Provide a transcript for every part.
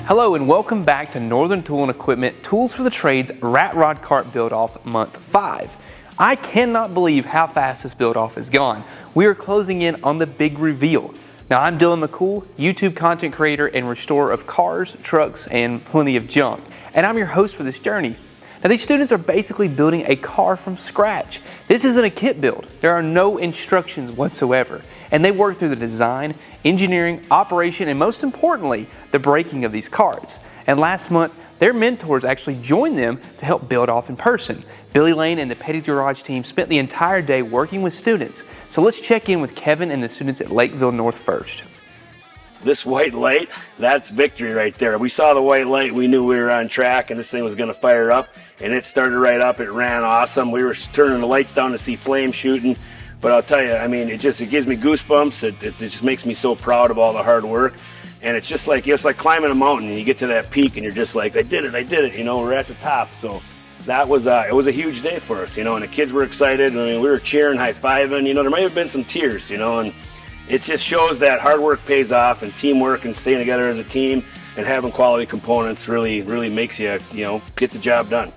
Hello and welcome back to Northern Tool and Equipment Tools for the Trades Rat Rod Kart Build-Off Month 5. I cannot believe how fast this build-off has gone. We are closing in on the big reveal. Now I'm Dylan McCool, YouTube content creator and restorer of cars, trucks, and plenty of junk. And I'm your host for this journey. Now these students are basically building a car from scratch. This isn't a kit build. There are no instructions whatsoever. And they work through the design, engineering, operation, and most importantly, the braking of these carts. And last month, their mentors actually joined them to help build off in person. Billy Lane and the Petty's Garage team spent the entire day working with students. So let's check in with Kevin and the students at Lakeville North first. This white light, that's victory right there. We saw the white light, we knew we were on track and this thing was going to fire up, and it started right up. It ran awesome. We were turning the lights down to see flames shooting, but I'll tell you, I mean, it gives me goosebumps. It just makes me so proud of all the hard work. And it's just like, it's like climbing a mountain, and you get to that peak and you're just like, I did it, you know, we're at the top. So that was it was a huge day for us, you know, and the kids were excited. I mean, we were cheering, high-fiving, you know, there might have been some tears, you know, and it just shows that hard work pays off, and teamwork and staying together as a team and having quality components really makes you, you know, get the job done.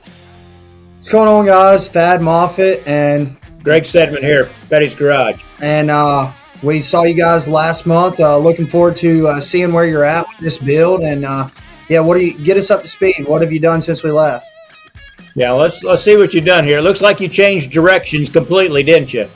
What's going on, guys? Thad Moffitt and Greg Stedman here, Betty's Garage. And we saw you guys last month. Looking forward to seeing where you're at with this build. And yeah, get us up to speed? What have you done since we left? Yeah, let's see what you've done here. It looks like you changed directions completely, didn't you?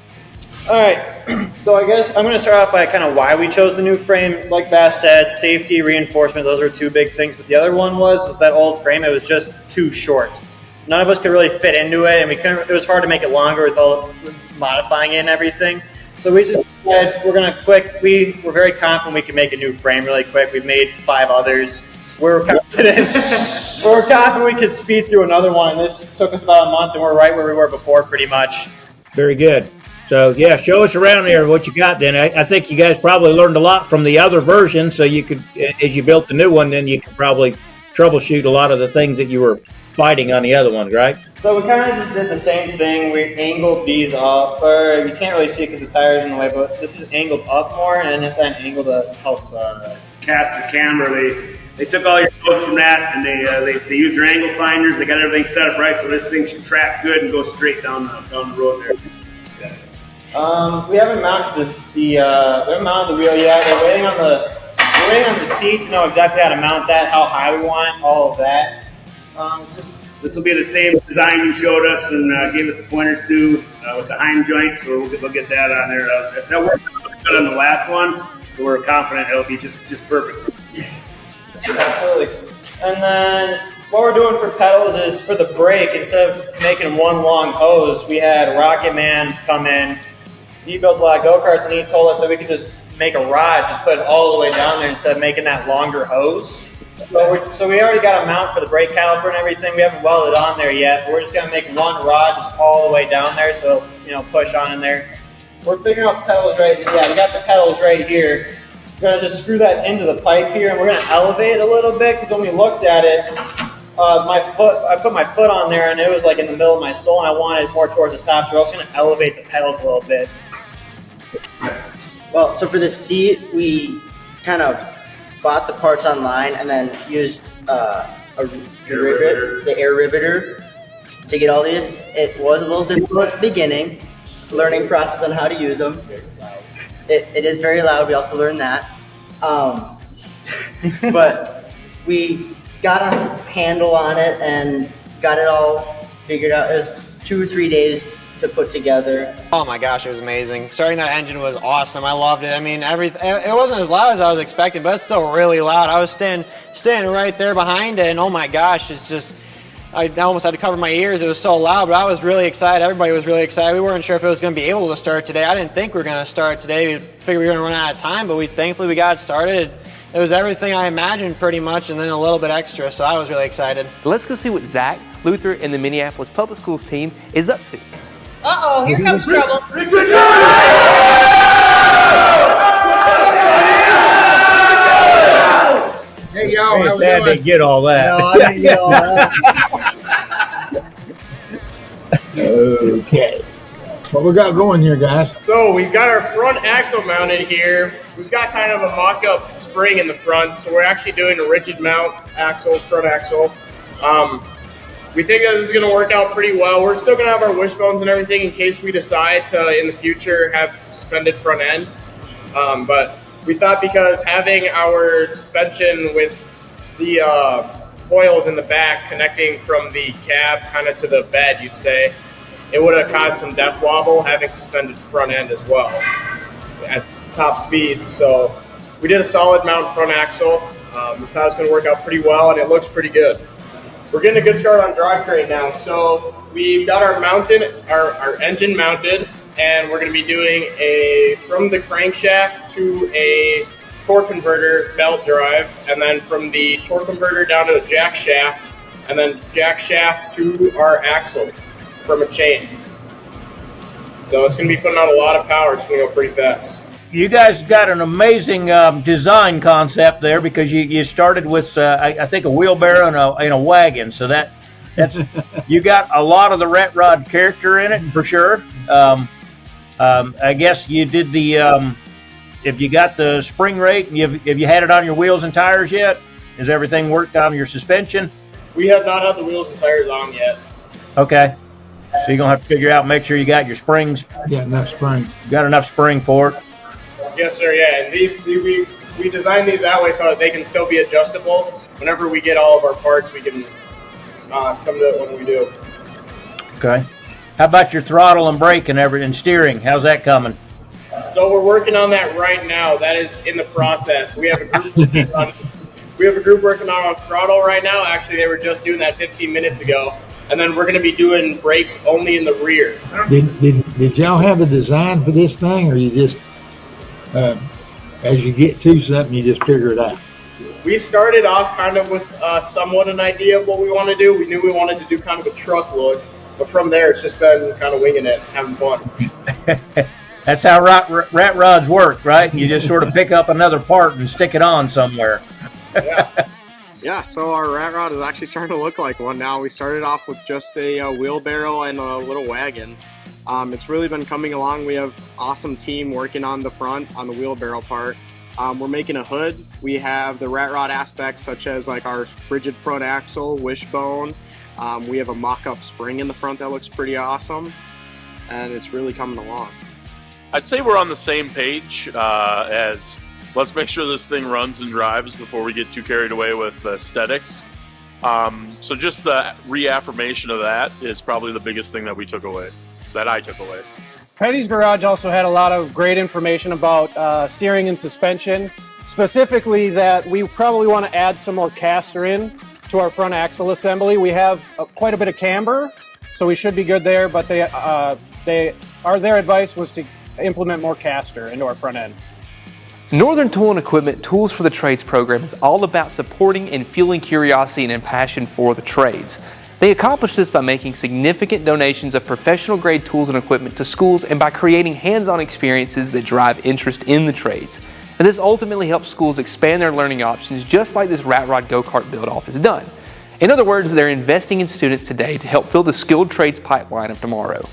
All right, so I guess I'm going to start off by kind of why we chose the new frame. Like Bass said, safety, reinforcement, those are two big things. But the other one was that old frame, it was just too short. None of us could really fit into it, and it was hard to make it longer with all modifying it and everything. So we just said we were very confident we could make a new frame really quick. We've made 5 others. We were confident we could speed through another one. This took us about a month, and we're right where we were before pretty much. Very good. So, yeah, show us around here what you got then. I think you guys probably learned a lot from the other version, so you could, as you built the new one, then you could probably troubleshoot a lot of the things that you were fighting on the other ones, right? So we kind of just did the same thing. We angled these up, or you can't really see it because the tire's in the way, but this is angled up more, and it's an angle to help cast the camera. They took all your notes from that, and they used their angle finders. They got everything set up right, so this thing should track good and go straight down the road there. We haven't mounted we haven't mounted the wheel yet. We're waiting on the seat to know exactly how to mount that, how high we want, all of that. This will be the same design you showed us and gave us the pointers to with the Heim joint, so we'll get that on there. That worked good on the last one, so we're confident it'll be just perfect. Yeah, absolutely. And then what we're doing for pedals is for the brake, instead of making one long hose, we had Rocket Man come in. He builds a lot of go-karts, and he told us that we could just make a rod, just put it all the way down there instead of making that longer hose. So we already got a mount for the brake caliper and everything. We haven't welded on there yet, but we're just going to make one rod just all the way down there, so, you know, push on in there. We're figuring out the pedals right here. Yeah, we got the pedals right here. We're going to just screw that into the pipe here, and we're going to elevate it a little bit, because when we looked at it, I put my foot on there, and it was like in the middle of my sole, and I wanted it more towards the top, so we're also going to elevate the pedals a little bit. Well, so for the seat, we kind of bought the parts online and then used the air riveter to get all these. It was a little difficult at the beginning, learning process on how to use them. It is very loud. We also learned that. But we got a handle on it and got it all figured out. It was 2 or 3 days to put together. Oh my gosh, it was amazing. Starting that engine was awesome. I loved it. I mean, it wasn't as loud as I was expecting, but it's still really loud. I was standing right there behind it, and oh my gosh, it's just, I almost had to cover my ears. It was so loud, but I was really excited. Everybody was really excited. We weren't sure if it was going to be able to start today. I didn't think we were going to start today. We figured we were going to run out of time, but thankfully we got it started. It was everything I imagined pretty much, and then a little bit extra, so I was really excited. Let's go see what Zach, Luther, and the Minneapolis Public Schools team is up to. Uh-oh, here comes trouble. Hey, y'all, how we doing? Didn't get all that. No, I didn't get all that. Okay. What we got going here, guys? So we've got our front axle mounted here. We've got kind of a mock-up spring in the front, so we're actually doing a rigid mount axle, front axle. We think that this is going to work out pretty well. We're still going to have our wishbones and everything in case we decide to, in the future, have suspended front end. But we thought because having our suspension with the coils in the back connecting from the cab kind of to the bed, you'd say, it would have caused some death wobble having suspended front end as well at top speeds. So we did a solid mount front axle. We thought it was going to work out pretty well, and it looks pretty good. We're getting a good start on drive crane now. So we've got our engine mounted, and we're going to be doing from the crankshaft to a torque converter belt drive, and then from the torque converter down to a jack shaft, and then jack shaft to our axle from a chain. So it's going to be putting out a lot of power. It's going to go pretty fast. You guys got an amazing design concept there, because you started with I think a wheelbarrow and a wagon. So that's you got a lot of the rat rod character in it for sure. I guess you did the if you got the spring rate, and have you had it on your wheels and tires yet? Has everything worked on your suspension? We have not had the wheels and tires on yet. Okay. So you're going to have to figure out, make sure you got your springs. Yeah, enough spring. You got enough spring for it. Yes, sir, yeah. And we designed these that way so that they can still be adjustable. Whenever we get all of our parts, we can come to it when we do. Okay. How about your throttle and brake and steering? How's that coming? So we're working on that right now. That is in the process. We have a group working on throttle right now. Actually, they were just doing that 15 minutes ago. And then we're going to be doing brakes only in the rear. Did y'all have a design for this thing, or you just, as you get to something, you just figure it out? We started off kind of with somewhat an idea of what we want to do. We knew we wanted to do kind of a truck look. But from there, it's just been kind of winging it, having fun. That's how rat rods work, right? You just sort of pick up another part and stick it on somewhere. Yeah. Yeah, so our rat rod is actually starting to look like one now. We started off with just a wheelbarrow and a little wagon. It's really been coming along. We have awesome team working on the front, on the wheelbarrow part. We're making a hood. We have the rat rod aspects such as like our rigid front axle, wishbone. We have a mock-up spring in the front that looks pretty awesome, and it's really coming along. I'd say we're on the same page as let's make sure this thing runs and drives before we get too carried away with the aesthetics. So just the reaffirmation of that is probably the biggest thing that I took away. Petty's Garage also had a lot of great information about steering and suspension, specifically that we probably want to add some more caster in to our front axle assembly. We have quite a bit of camber, so we should be good there, but their advice was to implement more caster into our front end. Northern Tool and Equipment Tools for the Trades program is all about supporting and fueling curiosity and passion for the trades. They accomplish this by making significant donations of professional grade tools and equipment to schools, and by creating hands-on experiences that drive interest in the trades. And this ultimately helps schools expand their learning options, just like this Rat Rod Go-Kart build-off has done. In other words, they're investing in students today to help fill the skilled trades pipeline of tomorrow.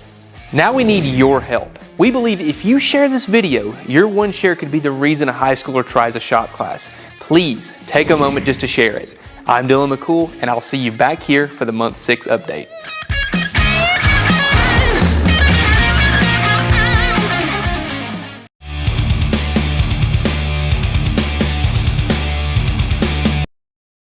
Now we need your help. We believe if you share this video, your one share could be the reason a high schooler tries a shop class. Please take a moment just to share it. I'm Dylan McCool, and I'll see you back here for the month 6 update.